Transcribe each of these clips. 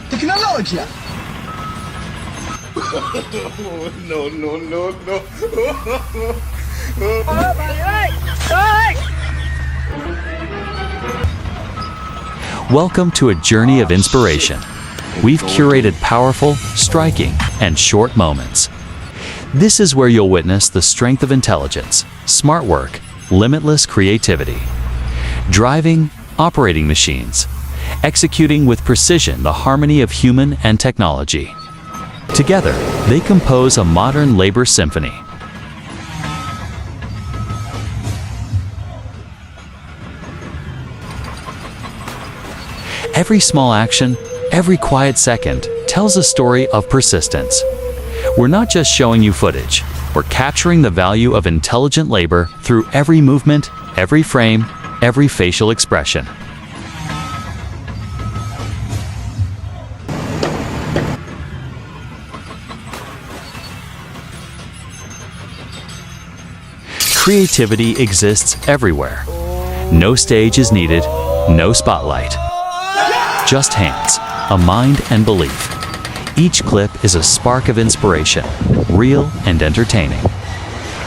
Tecnologia! No, no, no, no. Welcome to a journey of inspiration. We've curated powerful, striking, and short moments. This is where you'll witness the strength of intelligence, smart work, limitless creativity. Driving, operating machines, executing with precision the harmony of human and technology. Together, they compose a modern labor symphony. Every small action, every quiet second tells a story of persistence. We're not just showing you footage, we're capturing the value of intelligent labor through every movement, every frame, every facial expression. Creativity exists everywhere. No stage is needed, no spotlight. Just hands, a mind and belief. Each clip is a spark of inspiration, real and entertaining.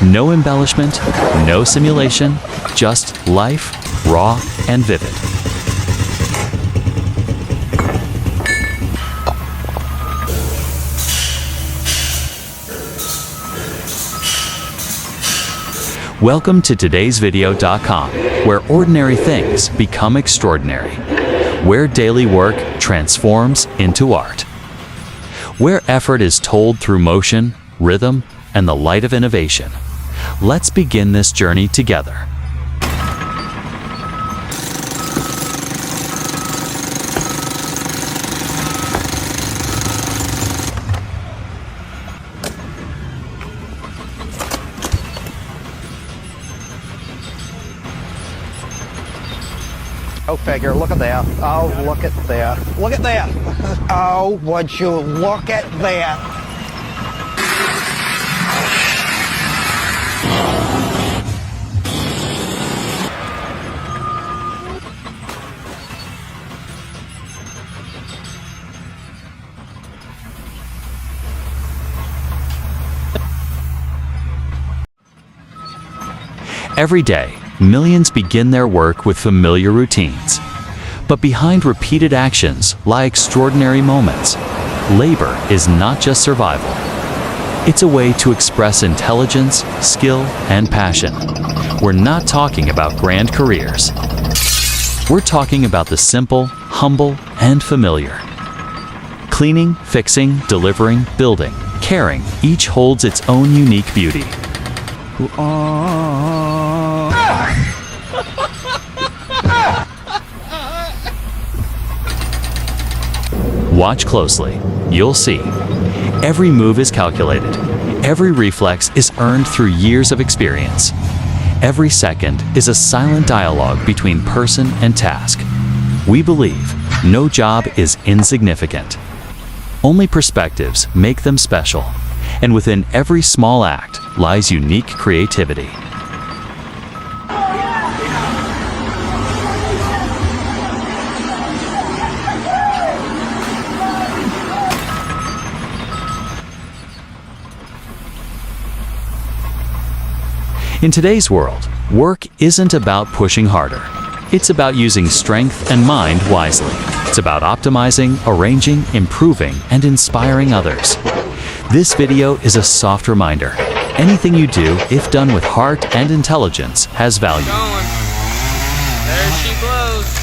No embellishment, no simulation, just life, raw and vivid. Welcome to todaysvideo.com, where ordinary things become extraordinary. Where daily work transforms into art. Where effort is told through motion, rhythm, and the light of innovation. Let's begin this journey together. Oh, figure, look at that. Oh, look at that. Look at that. Oh, would you look at that. Every day, millions begin their work with familiar routines. But behind repeated actions lie extraordinary moments. Labor is not just survival. It's a way to express intelligence, skill, and passion. We're not talking about grand careers. We're talking about the simple, humble, and familiar. Cleaning, fixing, delivering, building, caring, each holds its own unique beauty. Watch closely. You'll see. Every move is calculated. Every reflex is earned through years of experience. Every second is a silent dialogue between person and task. We believe no job is insignificant. Only perspectives make them special. And within every small act lies unique creativity. In today's world, work isn't about pushing harder. It's about using strength and mind wisely. It's about optimizing, arranging, improving, and inspiring others. This video is a soft reminder. Anything you do, if done with heart and intelligence, has value. There she blows.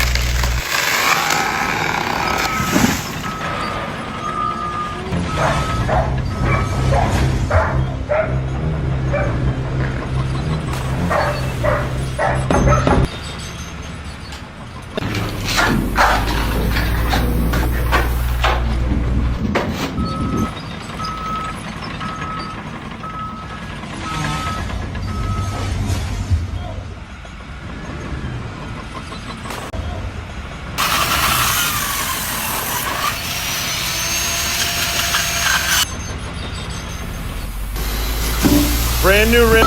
Brand new rim.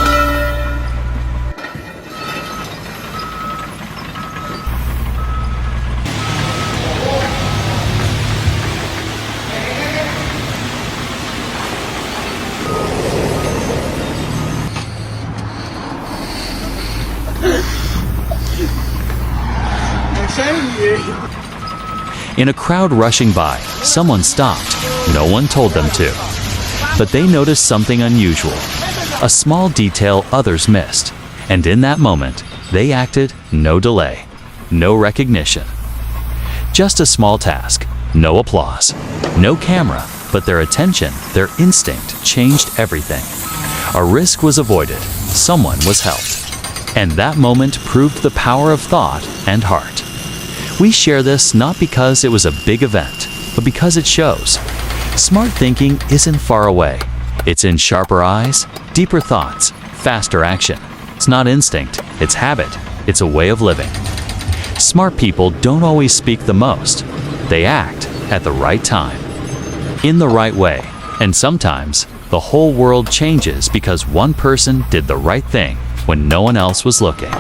In a crowd rushing by, someone stopped. No one told them to. But they noticed something unusual, a small detail others missed. And in that moment, they acted, no delay, no recognition. Just a small task, no applause, no camera, but their attention, their instinct changed everything. A risk was avoided, someone was helped. And that moment proved the power of thought and heart. We share this not because it was a big event, but because it shows. Smart thinking isn't far away. It's in sharper eyes, deeper thoughts, faster action. It's not instinct, it's habit, it's a way of living. Smart people don't always speak the most. They act at the right time, in the right way, and sometimes the whole world changes because one person did the right thing when no one else was looking.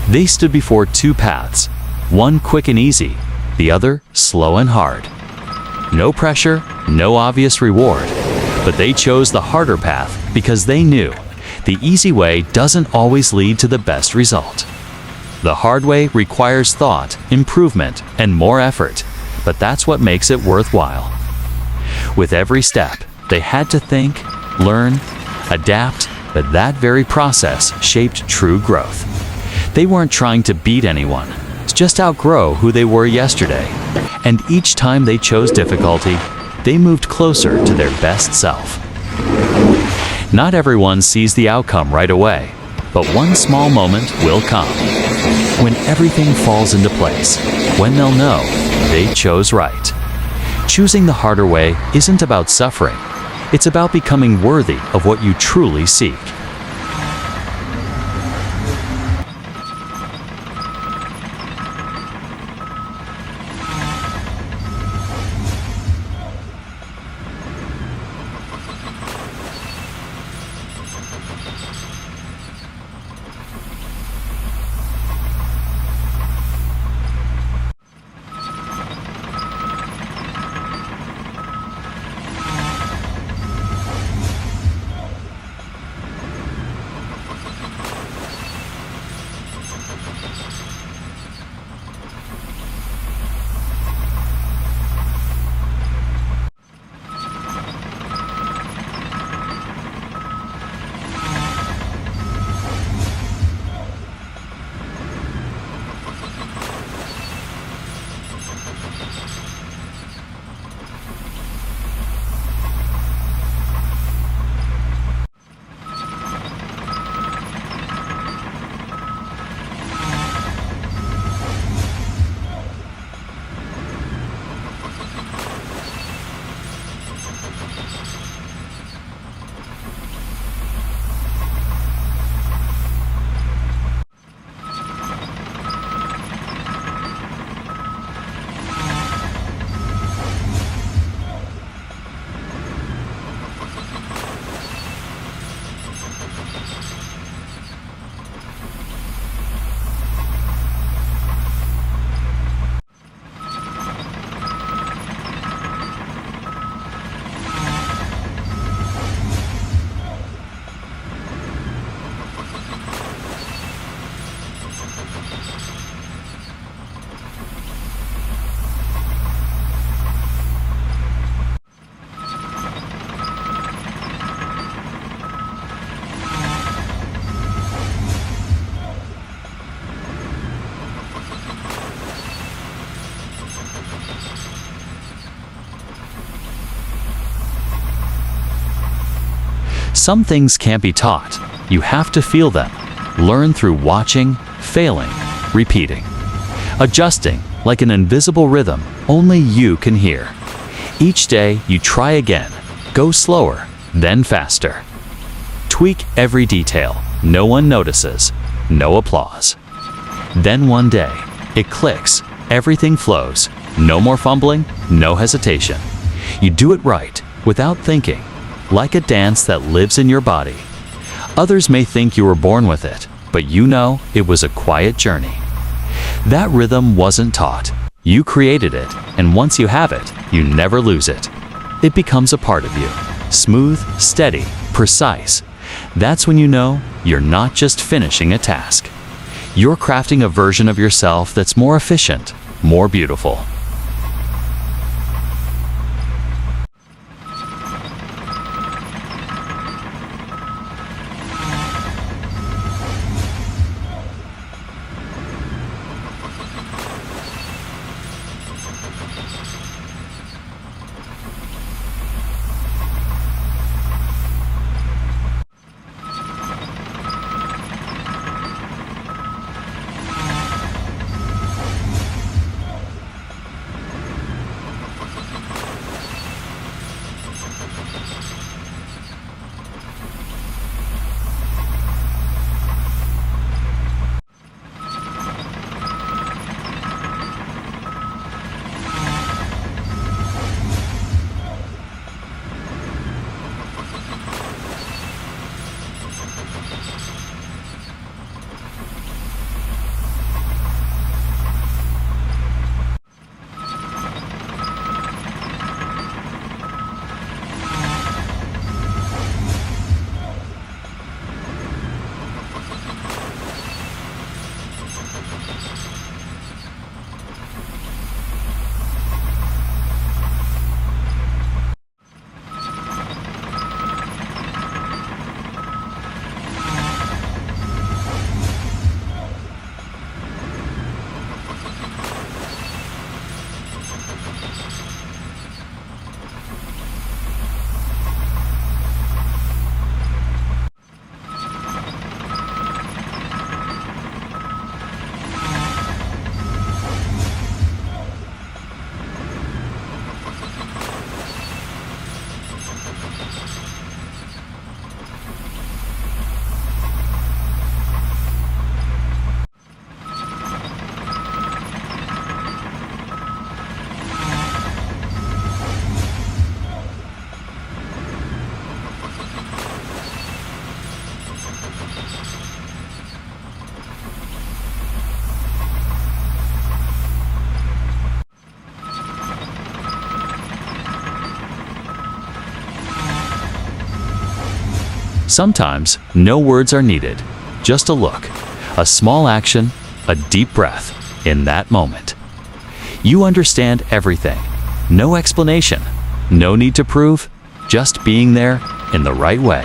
They stood before two paths, one quick and easy, the other slow and hard. No pressure, no obvious reward, but they chose the harder path because they knew the easy way doesn't always lead to the best result. The hard way requires thought, improvement, and more effort, but that's what makes it worthwhile. With every step, they had to think, learn, adapt, but that very process shaped true growth. They weren't trying to beat anyone, just outgrow who they were yesterday. And each time they chose difficulty, they moved closer to their best self. Not everyone sees the outcome right away, but one small moment will come. When everything falls into place, when they'll know they chose right. Choosing the harder way isn't about suffering. It's about becoming worthy of what you truly seek. Some things can't be taught. You have to feel them. Learn through watching, failing, repeating. Adjusting, like an invisible rhythm only you can hear. Each day you try again. Go slower, then faster. Tweak every detail. No one notices. No applause. Then one day, it clicks. Everything flows. No more fumbling, no hesitation. You do it right, without thinking, like a dance that lives in your body. Others may think you were born with it, but you know it was a quiet journey. That rhythm wasn't taught. You created it, and once you have it, you never lose it. It becomes a part of you. Smooth, steady, precise. That's when you know you're not just finishing a task. You're crafting a version of yourself that's more efficient, more beautiful. Sometimes, no words are needed. Just a look, a small action, a deep breath in that moment. You understand everything. No explanation. No need to prove. Just being there in the right way.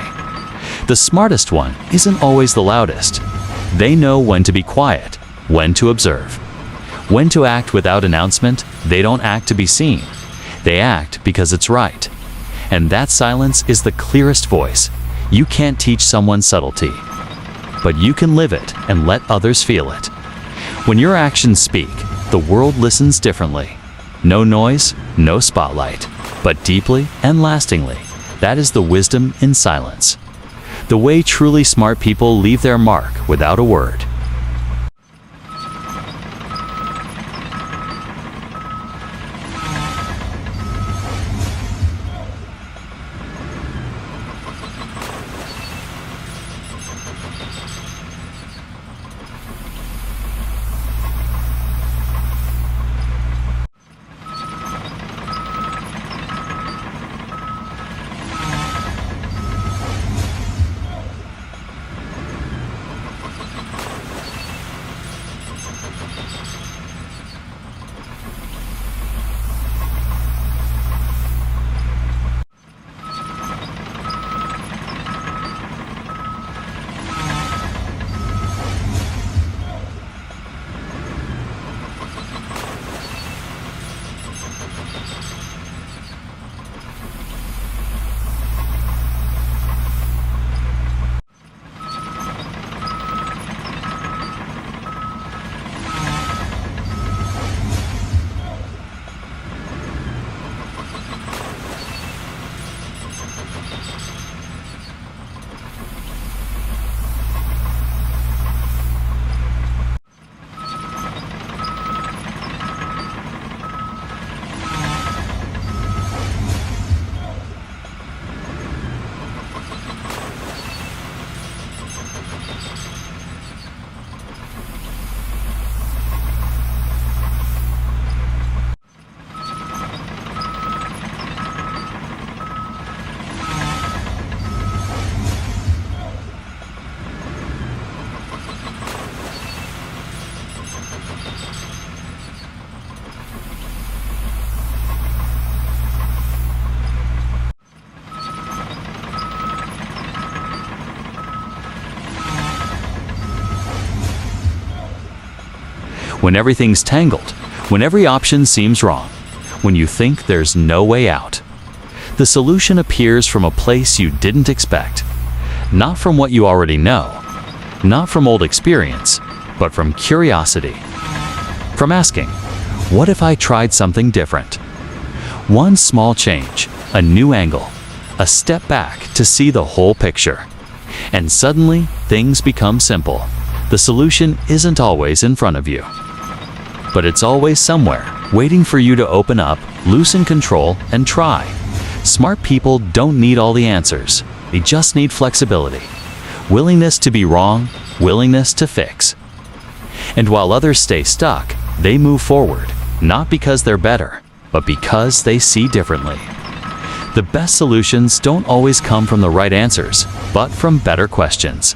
The smartest one isn't always the loudest. They know when to be quiet, when to observe. When to act without announcement. They don't act to be seen. They act because it's right. And that silence is the clearest voice. You can't teach someone subtlety, but you can live it and let others feel it. When your actions speak, the world listens differently. No noise, no spotlight, but deeply and lastingly. That is the wisdom in silence. The way truly smart people leave their mark without a word. when everything's tangled, when every option seems wrong, when you think there's no way out. The solution appears from a place you didn't expect, not from what you already know, not from old experience, but from curiosity. From asking, what if I tried something different? One small change, a new angle, a step back to see the whole picture. And suddenly, things become simple. The solution isn't always in front of you, but it's always somewhere, waiting for you to open up, loosen control, and try. Smart people don't need all the answers. They just need flexibility, willingness to be wrong, willingness to fix. And while others stay stuck, they move forward, not because they're better, but because they see differently. The best solutions don't always come from the right answers, but from better questions.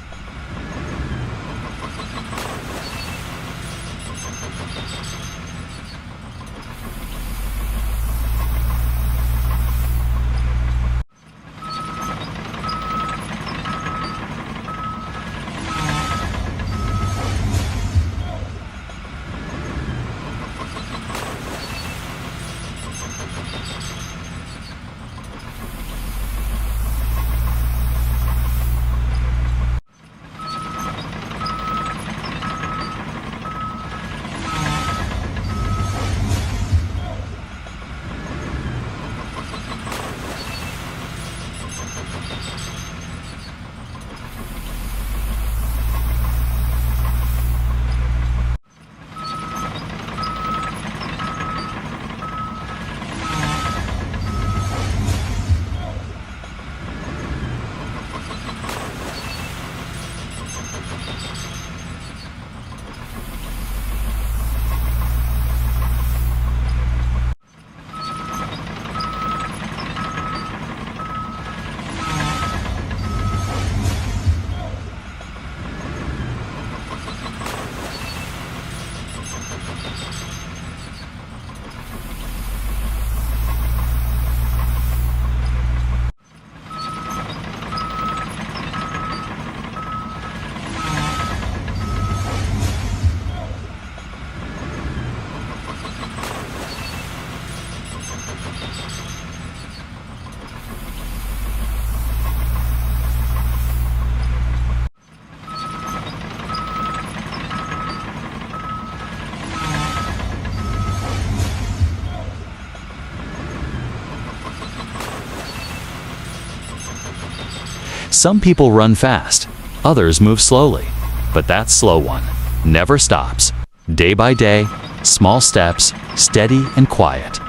Some people run fast, others move slowly, but that slow one never stops. Day by day, small steps, steady and quiet.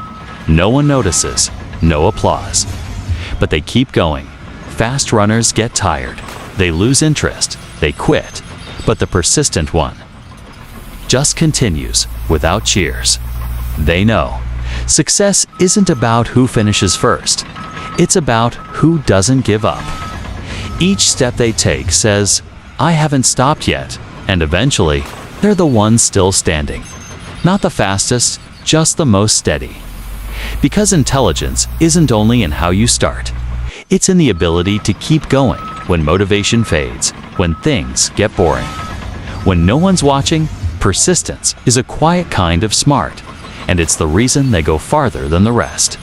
No one notices, no applause. But they keep going. Fast runners get tired. They lose interest, they quit. But the persistent one just continues without cheers. They know success isn't about who finishes first. It's about who doesn't give up. Each step they take says, I haven't stopped yet, and eventually, they're the ones still standing. Not the fastest, just the most steady. Because intelligence isn't only in how you start. It's in the ability to keep going when motivation fades, when things get boring. When no one's watching, persistence is a quiet kind of smart, and it's the reason they go farther than the rest.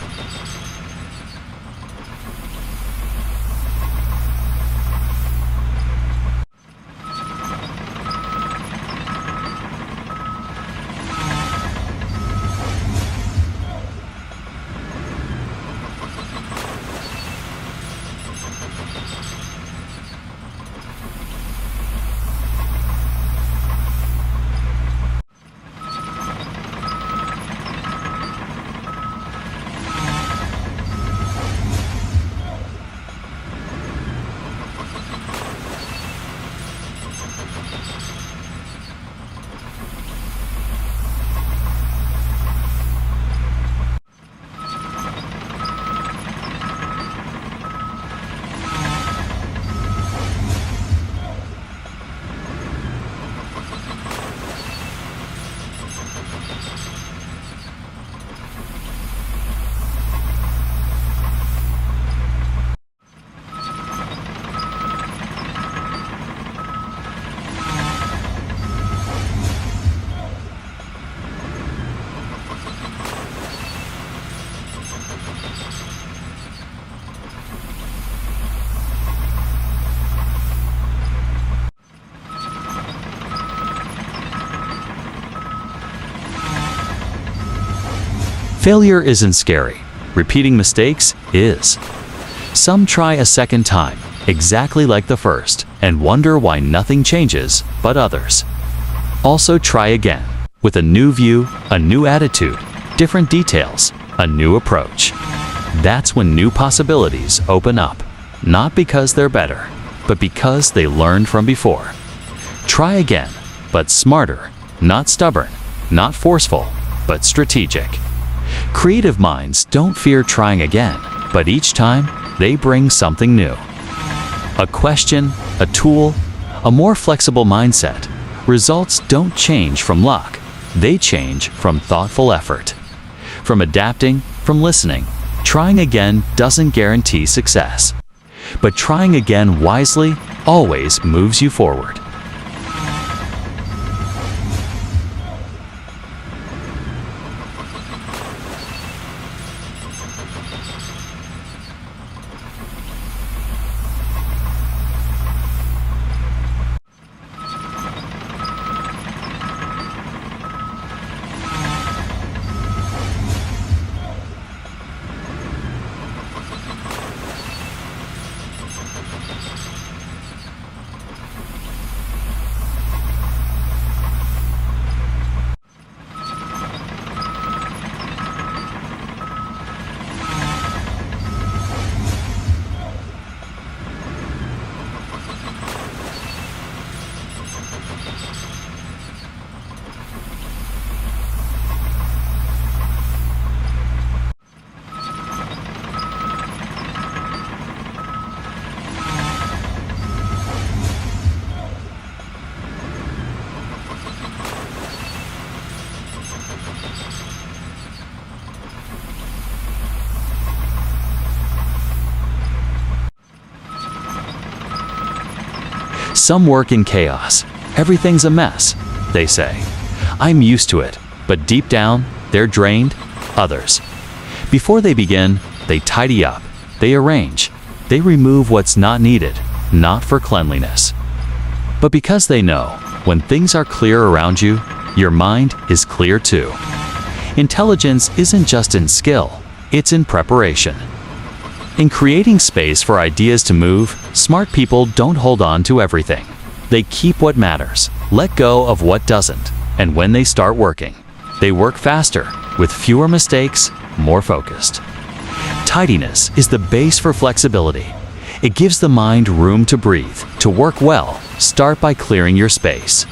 Failure isn't scary. Repeating mistakes is. Some try a second time, exactly like the first, and wonder why nothing changes, but others also try again, with a new view, a new attitude, different details, a new approach. That's when new possibilities open up, not because they're better, but because they learned from before. Try again, but smarter, not stubborn, not forceful, but strategic. Creative minds don't fear trying again, but each time they bring something new. A question, a tool, a more flexible mindset. Results don't change from luck. They change from thoughtful effort. From adapting, from listening. Trying again doesn't guarantee success. But trying again wisely always moves you forward. Some work in chaos. Everything's a mess, they say. I'm used to it, but deep down, they're drained. Others. Before they begin, they tidy up, they arrange, they remove what's not needed, not for cleanliness. But because they know, when things are clear around you, your mind is clear too. Intelligence isn't just in skill, it's in preparation. In creating space for ideas to move, smart people don't hold on to everything. They keep what matters, let go of what doesn't, and when they start working, they work faster, with fewer mistakes, more focused. Tidiness is the base for flexibility. It gives the mind room to breathe. To work well, start by clearing your space.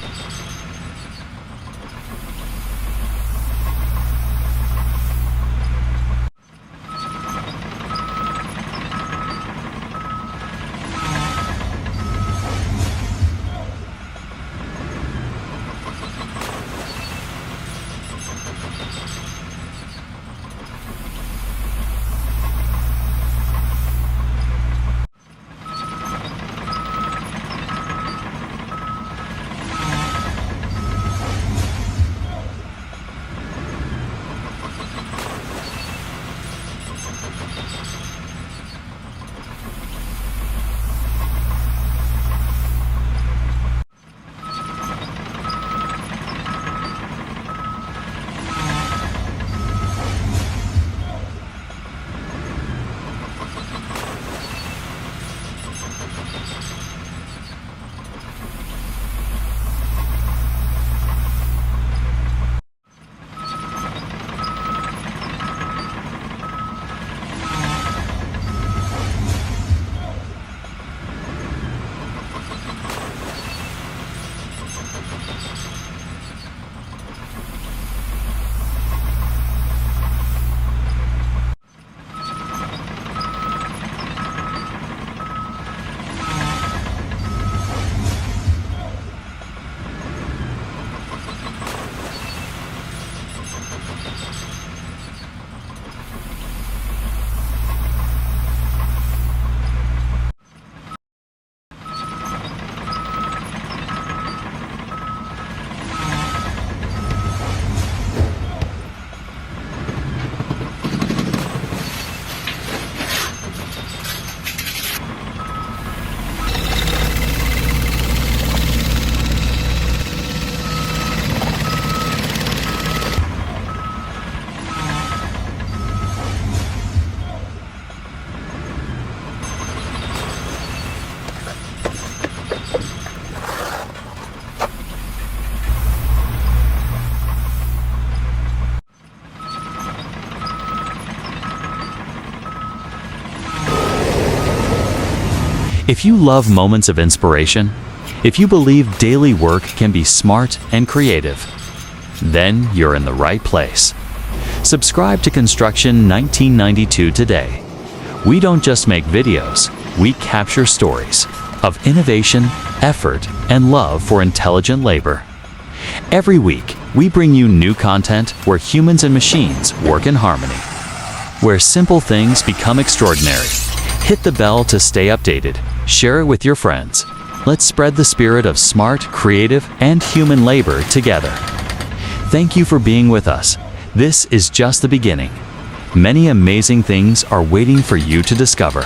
If you love moments of inspiration, if you believe daily work can be smart and creative, then you're in the right place. Subscribe to Construction 1992 today. We don't just make videos, we capture stories of innovation, effort, and love for intelligent labor. Every week, we bring you new content where humans and machines work in harmony. Where simple things become extraordinary. Hit the bell to stay updated. Share it with your friends. Let's spread the spirit of smart, creative, and human labor together. Thank you for being with us. This is just the beginning. Many amazing things are waiting for you to discover.